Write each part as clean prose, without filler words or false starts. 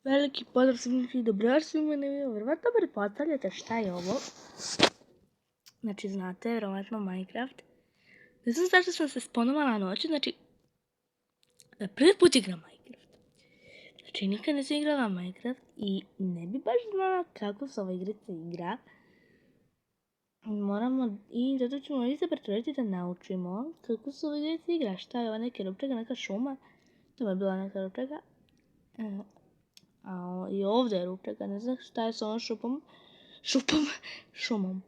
Veliki pozdrav svim i dobrodošli svima na video. Vjerovatno pretpostavljate šta je ovo. Znači, znate, vjerovatno Minecraft. Ne znam zašto sam se sponovala noći, znači, prvi put igram Minecraft. Znači, nikad nisam igrala Minecraft i ne bi baš znala kako se ova igrica igra. I zato ćemo ovdje se pretvoriti da naučimo kako se ova igrica igra. Šta je ova neka rupčega, neka šuma. To je bila neka rupčega. I ovdje je rupčega, ne znam šta je s ovom šumom.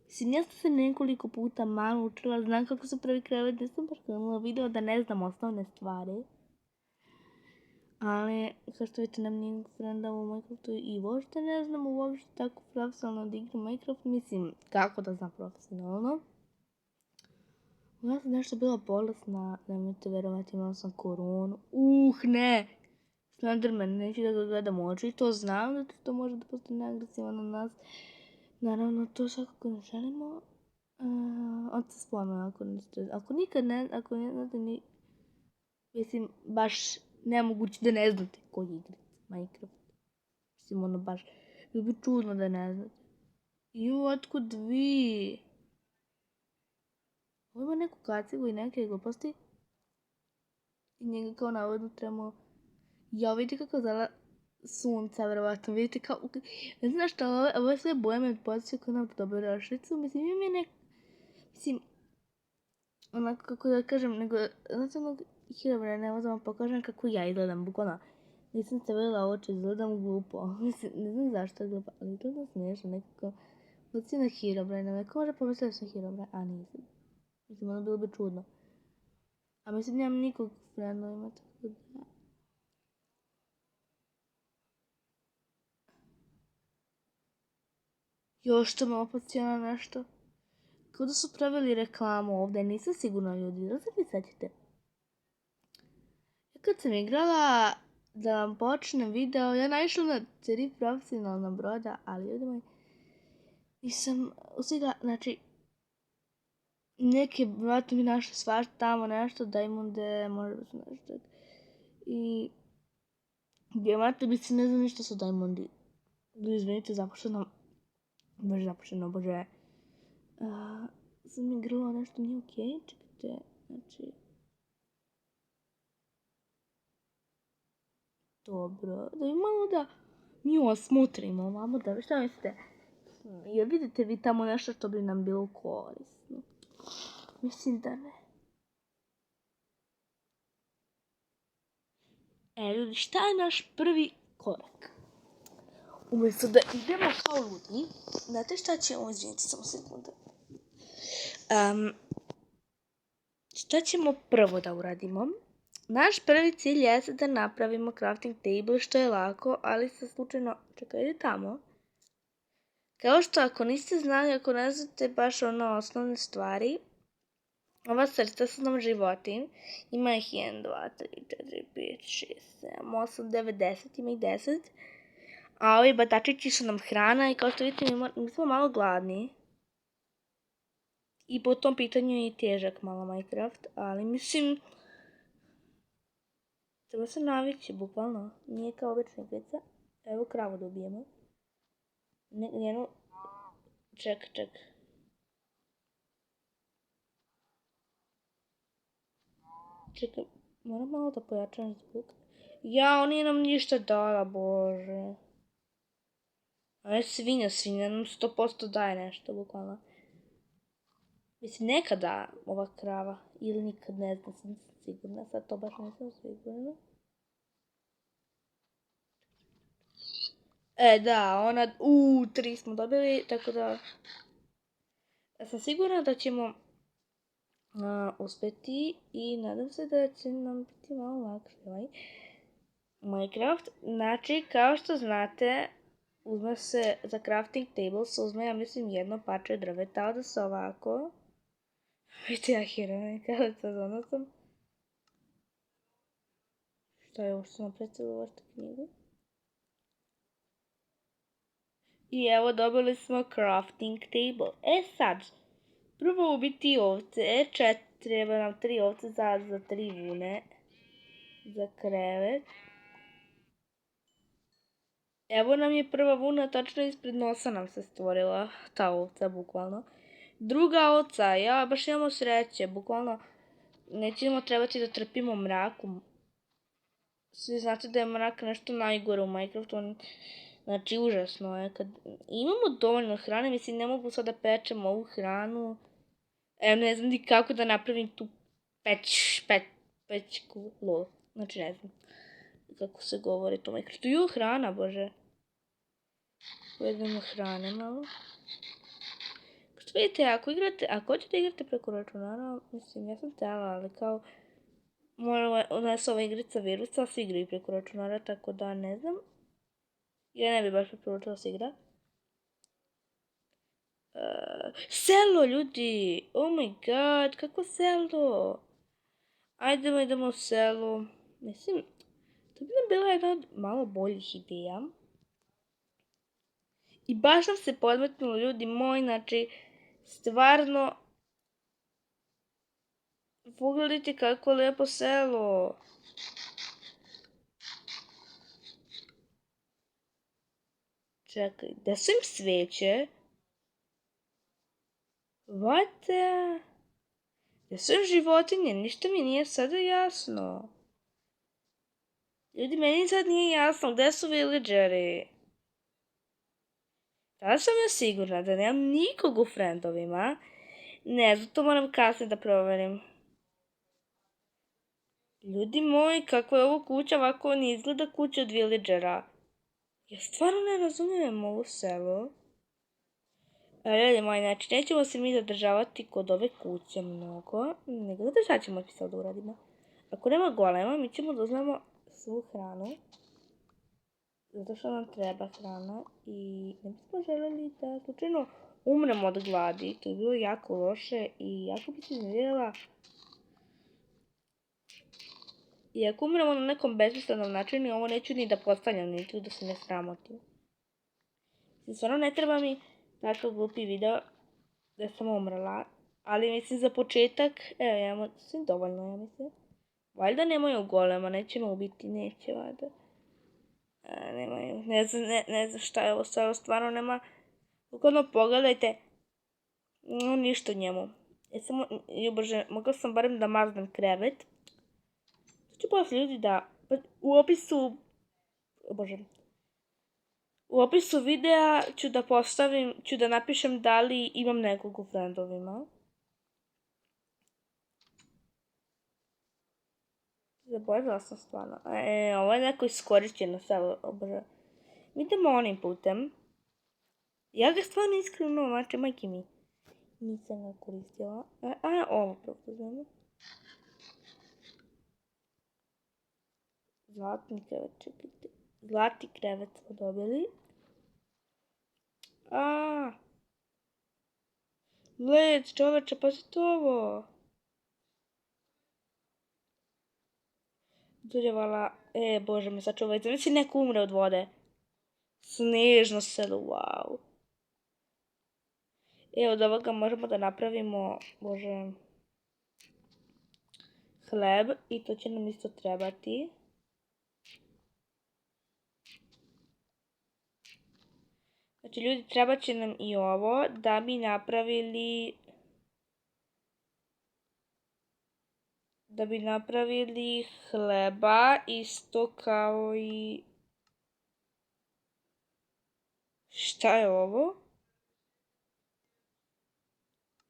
Mislim, ja sam se nekoliko puta malo učila, znam kako se pravi krevet, nisam baš krenula video da ne znam osnovne stvari. Ali, kao što vidite, nemam nijednog frenda u Minecraftu i uopšte ne znam uopšte tako profesionalno da igram Minecraft. Mislim, kako da znam profesionalno. Ja sam nešto bila bolesna, nemojte verovati, imala sam koronu. Ne! Slenderman, neću da ga gledam u oči, to znam da to može da postane agresivan na nas. Naravno, to svakako ne želimo. Od se spomenu, ako nikad ne znate ni... Mislim, baš nemoguće da ne znate koji igra Minecraft. Mislim, ono baš, bi bi čudno da ne znate. Otkud vi? Ovo ima neku kacigu i neke gluposti. I njega kao navodno trebamo... Ja, vidite kako zala sunca, verovatno, vidite kao... Ne znam šta, ovo sve boje me podsjeća kao na dobru rašlicu. Mislim, imam je Mislim, onako kako da kažem, nego, znate onog Herobrine, ne možda vam pokažem kako ja izgledam, bukvalno. Nisam stavila oči, izgledam glupo. Mislim, ne znam zašto je glupo, ali to da smiješno, nekako. Luci na Herobrine, neko može pomisliti da sam Herobrine, a nisam. Mislim, ono bilo bi čudno. A mislim, nemam nikog friendovima, tako da... Još to me opocija na nešto. Kao da su pravili reklamu ovdje, nisam sigurna ljudi, da se vi sećate? Ja kad sam igrala da vam počnem video, ja naišla na 3 profesionalna broda, ali ljudi moji, nisam ustigla, znači, neke vratno mi našli svašta tamo nešto, Diamonde, možda su nešto. I dijamante, mislim, ne znam ništa su Diamondi. Izvinite, zapušteno, bože. Sam igrala nešto nije okej, čekajte, znači... Dobro, da bi malo da mi osmotrimo ovamo, da šta mislite? Jer vidite vi tamo nešto što bi nam bilo korisno? Mislim da ne. Ljudi, šta je naš prvi korak? Umjesto da idemo kao ljudi, znate šta ćemo, izvinite samo sekundu. Šta ćemo prvo da uradimo? Naš prvi cilj jeste da napravimo crafting table, što je lako, ali se slučajno... Čekaj, ide tamo. Kao što ako niste znali, ako ne znate baš osnovne stvari, ova srca su nam životinj, ima ih 1, 2, 3, 4, 5, 6, 7, 8, 9, 10, ima ih 10. A ovi batačići su nam hrana i kao što vidite mi smo malo gladni. I po tom pitanju je i težak malo Minecraft, ali mislim... Treba se navići, bukvalno. Nije kao obična igrica. Evo kravu dobijemo. Njenu... Ček. Čekaj, moram malo da pojačam zvuk. Ja, nije nam ništa dala, bože. A je svinja nam 100% daje nešto, bukvalno. Mislim, nekad da ova krava. Ili nikad, ne znam, sam sigurna. Sad to baš nisam sigurna. Da, ona... 3 smo dobili, tako da... Ja sam sigurna da ćemo uspjeti i nadam se da će nam biti malo lakše ovaj Minecraft. Znači, kao što znate, uzme se za crafting table, se uzme, ja mislim, jedno parče drveta, da se ovako... Vidite, ja heroin, kada sad ono sam... Šta je ovo što sam predstavila vašu knjigu? I evo, dobili smo crafting table. Sad, prvo ubiti ovce, treba nam 3 ovce za 3 vune, za krevet. Evo nam je prva vuna, tačno ispred nosa nam se stvorila ta ovca, bukvalno. Druga ovca, ja, baš imamo sreće, bukvalno nećemo trebati da trpimo mraku. Svi znate da je mrak nešto najgore u Minecraftu, znači užasno je. Kad imamo dovoljno hrane, mislim ne mogu sad da pečem ovu hranu. Ne znam ni kako da napravim tu pećku, znači ne znam kako se govori to Minecraftu. Ju, hrana, bože. Uvedemo hrane malo. Što vidite, ako hoćete igrate preko računara, mislim, ja sam tela, ali kao, u nas ova igrica virusa, svi igraju preko računara, tako da ne znam. Ja ne bi baš preporučila da se igra. Selo, ljudi! Oh my god, kako selo? Idemo u selo. Mislim, to bi nam bila jedna od malo boljih ideja. I baš nam se podmetnulo, ljudi moji, znači, stvarno, pogledajte kako lepo selo. Čekaj, gde su im sveće? What the? Gde su im životinje? Ništa mi nije sada jasno. Ljudi, meni sad nije jasno gde su villageri. Da sam ja sigurna da nemam nikog u friendovima. Ne znam, to moram kasnije da proverim. Ljudi moji, kako je ovo kuća, ovako ne izgleda kuća od villagera. Ja stvarno ne razumijem ovo selo. Ljudi moji, znači nećemo se mi zadržavati kod ove kuće mnogo, nego znate šta ćemo ti sad uradimo? Ako nema golema, mi ćemo da uzmemo svu hranu, zato što nam treba hrana i ne bismo želeli da slučajno umremo od gladi, to je bilo jako loše i jako bi se iznervirala. I ako umremo na nekom besmislenom načinu, ovo neću ni da postavljam, neću da se ne sramotim. Stvarno ne treba mi takav glupi video da sam umrla, ali mislim za početak, evo imamo sve dovoljno, ja mislim. Valjda nemaju golema, neće me ubiti, neće valjda. Nemaju, ne znam šta je ovo sve, stvarno nema. Ukodno pogledajte, ništa u njemu. Bože, mogla sam barem da maznem krevet. To ću posle ljudi da, u opisu videa ću da napišem da li imam nekog u friendovima. Zaboravila sam stvarno. Ovo je neko iskorišćeno selo, obože. Idemo onim putem. Ja ga stvarno iskreno, znači, majke mi. Nisam ga koristila. Ovo prvo znamo. Zlatni krevet, čekajte. Zlatni krevet smo dobili. Led, čoveče, pa si to ovo. Durjevala, bože me sačuvaj, znači neko umre od vode. Snežno selo, wow. Od ovoga možemo da napravimo, bože, hleb i to će nam isto trebati. Znači ljudi, treba će nam i ovo da bi napravili hleba isto kao i... Šta je ovo?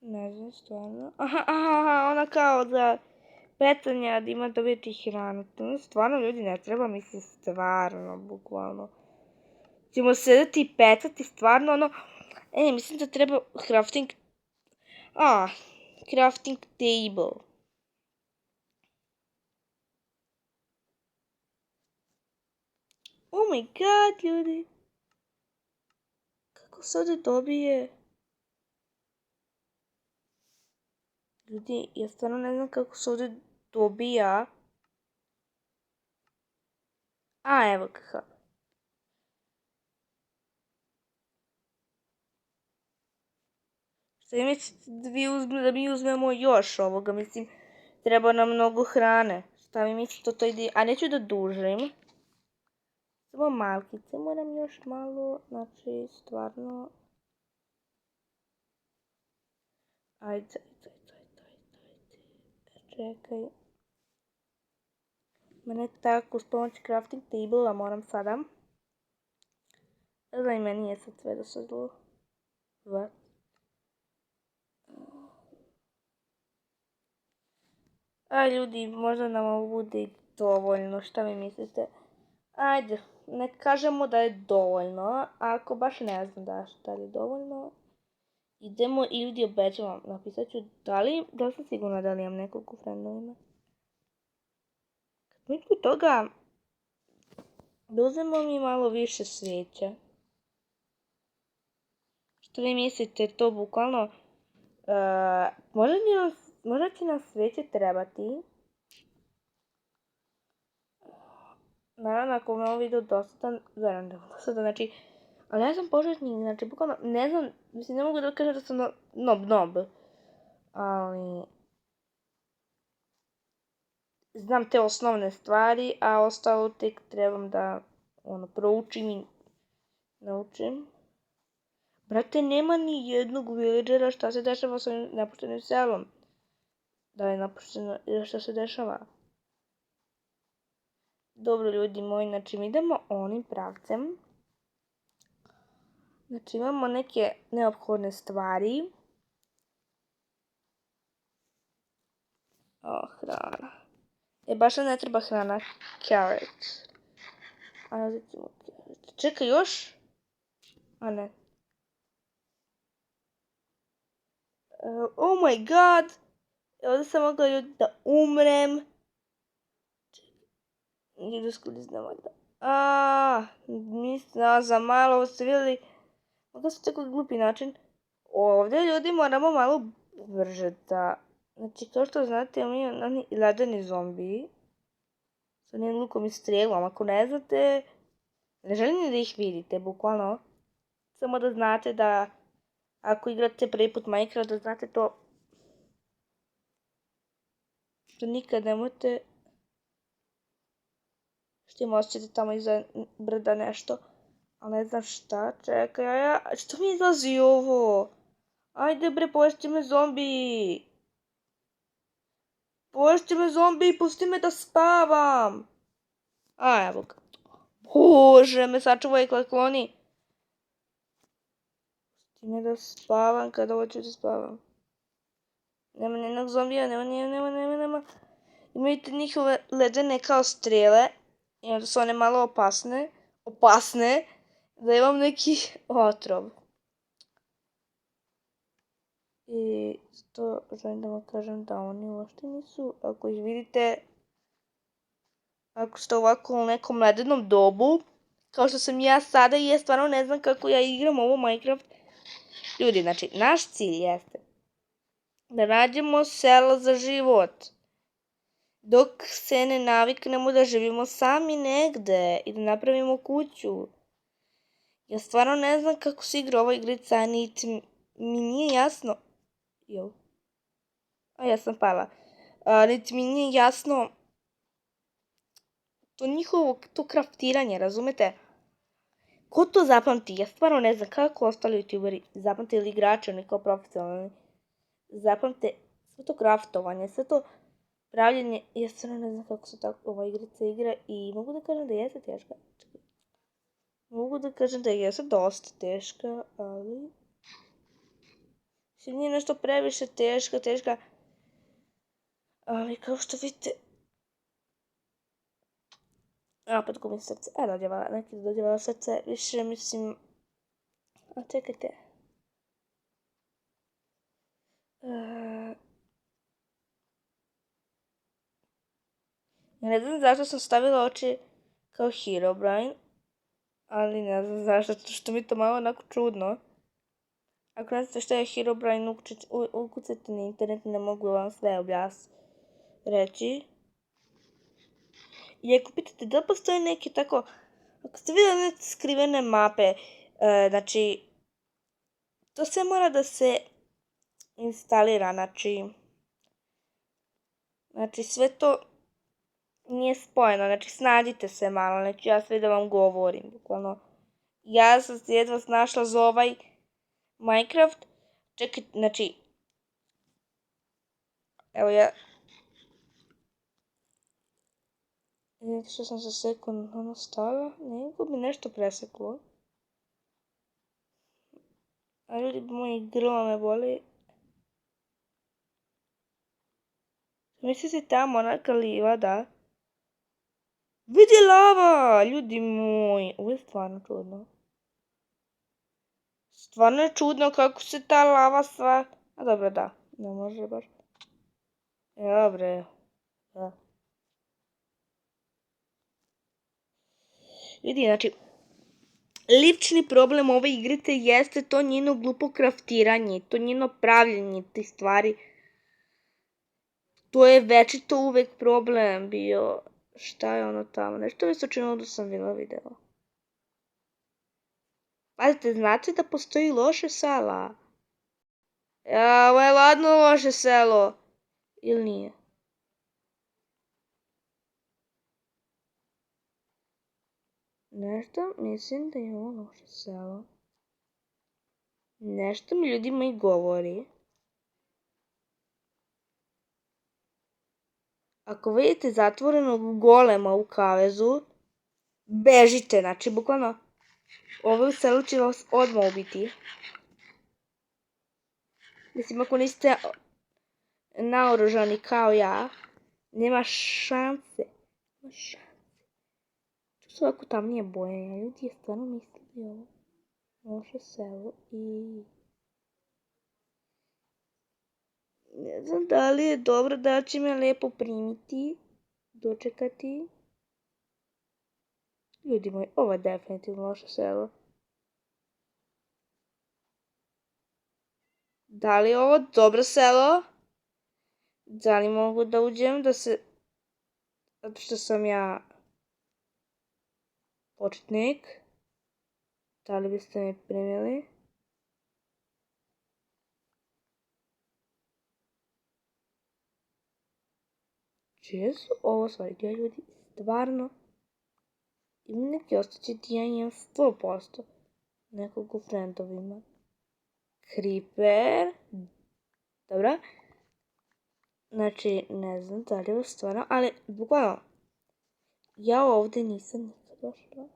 Ne znam, stvarno. Aha, ona kao za petanja da ima dobiti hranu. Stvarno ljudi ne treba, mislim, stvarno, bukvalno. Ćemo sedeti i petati, stvarno, ono... mislim da treba crafting... crafting table. Oh my god, ljudi. Kako se ovdje dobije? Ljudi, ja stvarno ne znam kako se ovdje dobija. Evo kako. Šta mislite da mi uzmemo još ovoga, mislim, treba nam mnogo hrane. Šta mi mislite o toj ideji? Neću da dužim. Samo malkice moram još malo, znači stvarno. Ajde. Čekaj. Mene tako s pomoć crafting table-a moram sada. Da i meni je sad sve dosadilo. What? Aj ljudi, možda nam ovo bude dovoljno, šta vi mislite? Ajde, ne kažemo da je dovoljno, ako baš ne znam da li je dovoljno. Idemo i ljudi obećavam, napisat ću da li sam sigurna da li imam nekoliko friendovima. Kad mi toga, da uzmemo mi malo više svijeća. Što vi mislite, to bukvalno, možda će nam svijeće trebati. Naravno, ako me ovo video dosadan, verujem da je dosadan, znači, ali ja sam početnik, znači, bukvalno, ne znam, mislim, ne mogu da kažem da sam nob, ali znam te osnovne stvari, a ostalo tek trebam da, proučim i naučim. Brate, nema ni jednog villagera, šta se dešava sa ovim napuštenim selom? Da je napušteno, šta se dešava? Dobro, ljudi moji, znači mi idemo onim pravcem. Znači imamo neke neophodne stvari. Hrana. Baš ne treba hrana. Carrot. Čekaj, još? A ne. Oh my god! Ovdje sam mogla ljudi da umrem. Idu skliznama da. Mislim, za malo ste vidjeli. Mogla sam tako glupi način. Ovdje ljudi moramo malo brže da. Znači, kao što znate, imamo oni ledeni zombiji. Sa njim lukom i strelom. Ako ne znate, ne želim da ih vidite, bukvalno. Samo da znate da ako igrate prvi put Minecraft, da znate to. Da nikad nemojte. Što im osjećate tamo iza brda nešto. A ne znam šta, čekaj, što mi izlazi ovo? Ajde bre, poješće me zombi. Poješće me zombi, pusti me da spavam. Evo ga. Bože, me sačuvaj kloni. Pusti me da spavam kada hoću da spavam. Nema nijednog zombija, nema. Imajte njihove ledene kao strele. I onda su one malo opasne, da imam neki otrov. I to želim da vam kažem da oni uopšte nisu, ako ih vidite, ako ste ovako u nekom ledenom dobu, kao što sam ja sada i ja stvarno ne znam kako ja igram ovo Minecraft. Ljudi, znači, naš cilj jeste da nađemo selo za život. Dok se ne naviknemo da živimo sami negde i da napravimo kuću. Ja stvarno ne znam kako se igra ova igrica, niti mi nije jasno. Ja sam pala. Niti mi nije jasno to njihovo, to kraftiranje, razumete? Ko to zapamti? Ja stvarno ne znam kako ostali youtuberi zapamte ili igrači, oni kao profesionalni. Zapamte sve to kraftovanje, sve to pravljenje. Ja stvarno ne znam kako se tako ova igrica igra i mogu da kažem da jeste teška. Mogu da kažem da jeste dosta teška, ali nije nešto previše teška. Ali kao što vidite, opet gubim srce. Dođevala srce, više mislim. Čekajte. Ne znam zašto sam stavila oči kao Herobrine, ali ne znam zašto, što mi to malo onako čudno. Ako ne znate šta je Herobrine, ukucajte na internet, ne mogu vam sve reći. I ako pitate da li postoje neke tako, ako ste vidjeli neke skrivene mape, znači, to sve mora da se instalira, znači sve to nije spojeno, znači snađite se malo, neću ja sve da vam govorim, bukvalno. Ja sam se jedva snašla za ovaj Minecraft. Čekaj, znači, evo ja... Vidite što sam se sekund stavila, nego bi nešto preseklo. A ljudi, moji grlo me boli. Misli si tamo neka livada. Vidi lava, ljudi moji. Ovo je stvarno čudno. Stvarno je čudno kako se ta lava sva... A dobro, da. Ne može baš. Dobre. Da. Vidi, znači... Lični problem ove igrice jeste to njeno glupo kraftiranje. To njeno pravljenje tih stvari. To je večito uvek problem bio. Šta je ono tamo? Nešto mi se učinilo da sam bila videla. Pazite, znate da postoji loše sela? Ja, ovo je ladno loše selo. Ili nije? Nešto mislim da je ovo loše selo. Nešto mi ljudima i govori. Ako vidite zatvorenog golema u kavezu, bežite, znači bukvalno ovo selo će vas odmah ubiti. Mislim, ako niste naoružani kao ja, nema šanse. Nema šanse. Ču su ovako tamnije boje, ljudi je stvarno mislili ovo loše selo i... Ne znam da li je dobro, da će me lepo primiti, dočekati. Ljudi moji, ovo je definitivno loše selo. Da li je ovo dobro selo? Da li mogu da uđem, da se... Zato što sam ja... početnik. Da li biste me primili? Čije su ovo stvari? Ja ljudi, stvarno... Imam neki osjećaj da ja imam 100% nekog u friendovima. Creeper. Dobro. Znači, ne znam da li je ovo stvarno, ali bukvalno, ja ovdje nisam nikad došla.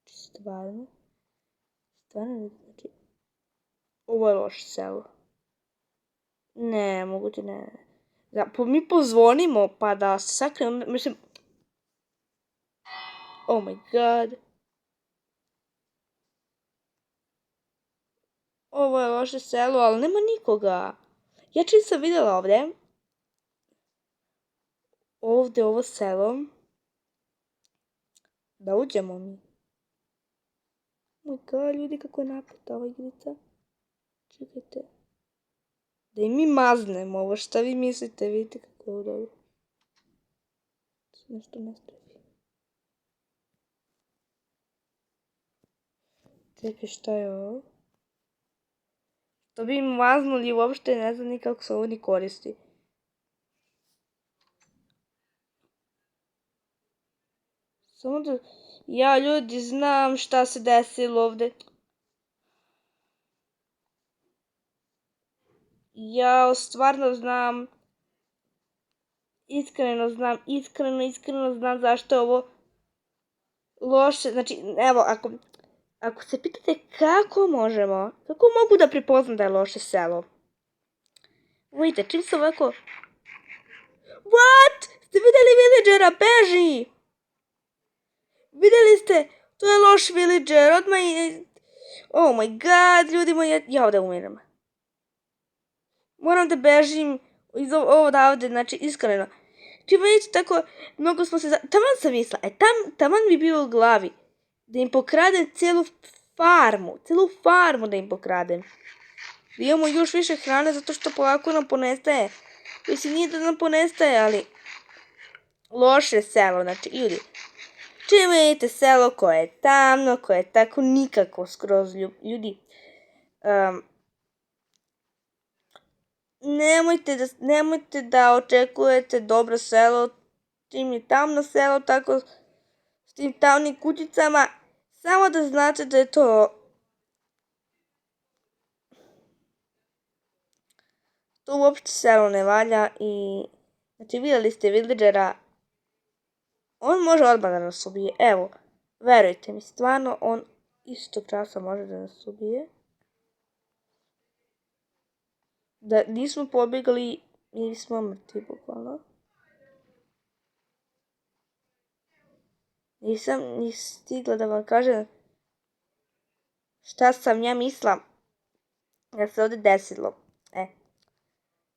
Stvarno, znači, ovo je loše selo. Ne, moguće ne. Da, mi pozvonimo pa da se sakrijemo, mislim... Oh my god. Ovo je loše selo, ali nema nikoga. Ja čim sam vidjela ovdje, ovo selo, da uđemo mi. Oh my god, ljudi, kako je napeta ova igrica. Čekajte. Da i mi maznemo ovo, šta vi mislite, vidite kako je ovo dobro. Nešto ne strefi. Čekaj, šta je ovo? To bi im maznuli, uopšte ne znam ni kako se ovo ni koristi. Samo da... Ja, ljudi, znam šta se desilo ovdje. Ja stvarno znam. Iskreno znam zašto je ovo loše. Znači, evo, ako se pitate kako mogu da prepoznam da je loše selo. Vidite, čim se ovako... What? Ste vidjeli villagera? Beži! Vidjeli ste? To je loš villager, odmah i... Oh my god, ljudi moji, ja ovdje umiram. Moram da bežim iz ovdje, znači iskreno. Čim vidite tako, mnogo smo se... Taman sam mislila, taman bi bio u glavi. Da im pokradem cijelu farmu da im pokradem. Da imamo još više hrane zato što polako nam ponestaje. Mislim, nije da nam ponestaje, ali... Loše selo, znači, ljudi. Čim vidite selo koje je tamno, koje je tako nikako skroz ljudi. Nemojte da očekujete dobro selo, čim je tamno selo, tako s tim tamnim kućicama, samo da znate da je to uopšte selo ne valja i znači vidjeli ste villagera, on može odmah da nas ubije, evo, verujte mi, stvarno on istog časa može da nas ubije. Da nismo pobjegli, mi smo mrtvi, bukvalno. Nisam ni stigla da vam kažem šta sam ja mislila da se ovdje desilo.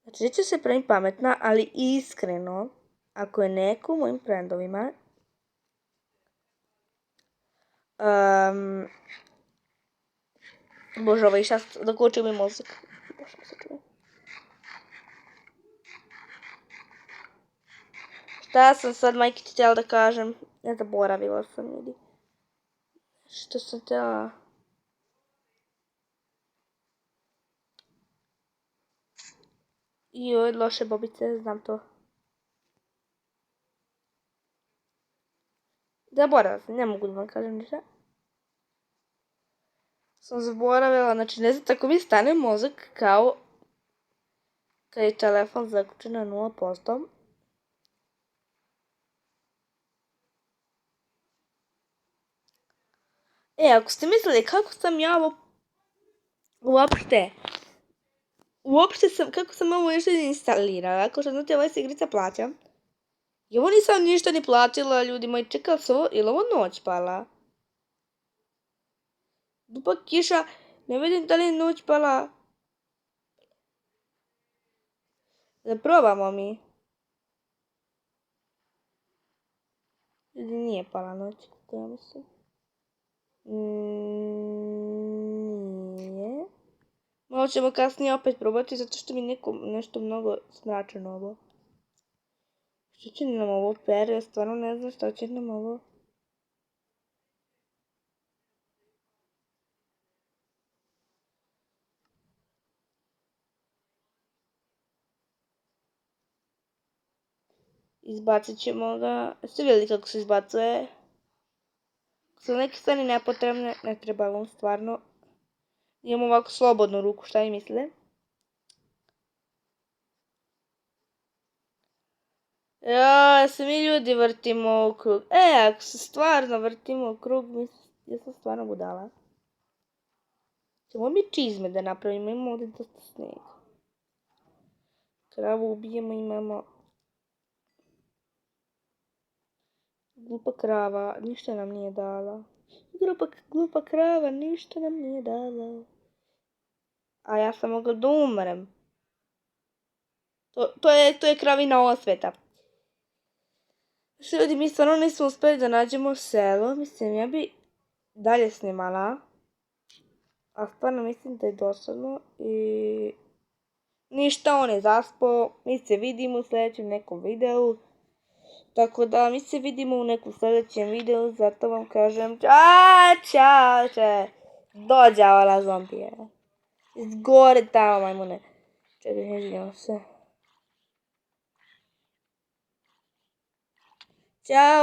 Znači, neću se pravim pametna, ali iskreno, ako je neko u mojim friendovima Bože, ovaj šta dokočio mi mozak. Bože, se čuje. Šta sam sad majke htjela da kažem? Ne zaboravila sam, ljudi. Što sam htjela... Joj, loše bobice, znam to. Zaboravila sam, ne mogu da vam kažem ništa. Sam zaboravila, znači ne znam, tako mi stane mozak kao kad je telefon zaključen na 0%. Ako ste mislili kako sam ja ovo kako sam ovo još instalirala, ako što znate, ova se igrica plaća. I ovo nisam ništa ni platila, ljudi moji, čekala se ovo, ili ovo noć pala? Dupak kiša, ne vidim da li je noć pala. Da probamo mi. Ljudi, nije pala noć, kako ja mislim. Nije. Malo ćemo kasnije opet probati, zato što mi nešto mnogo smračeno ovo. Što će nam ovo pere, ja stvarno ne znam što će nam ovo. Izbacit ćemo ga. Ste vidjeli kako se izbacuje? Ako su neke stvari nepotrebne, ne treba vam stvarno. Imamo ovako slobodnu ruku, šta vi mislite? Ja, se mi ljudi vrtimo u krug. Ako se stvarno vrtimo u krug, ja sam stvarno budala. Ćemo mi čizme da napravimo, imamo ovdje dosta snega. Kravu ubijemo, imamo... Glupa krava, ništa nam nije dala. Glupa krava, ništa nam nije dala. A ja sam mogla da umrem. To je kravina osveta. Što ljudi, mi stvarno nismo uspjeli da nađemo selo. Mislim, ja bi dalje snimala. A stvarno mislim da je dosadno. I... ništa, on je zaspao. Mi se vidimo u sljedećem nekom videu. Tako da, mi se vidimo u nekom sljedećem videu. Zato vam kažem čao. Dođavala zombije. Izgore tamo, majmune. Čekaj, izvinjavam se. Ćao!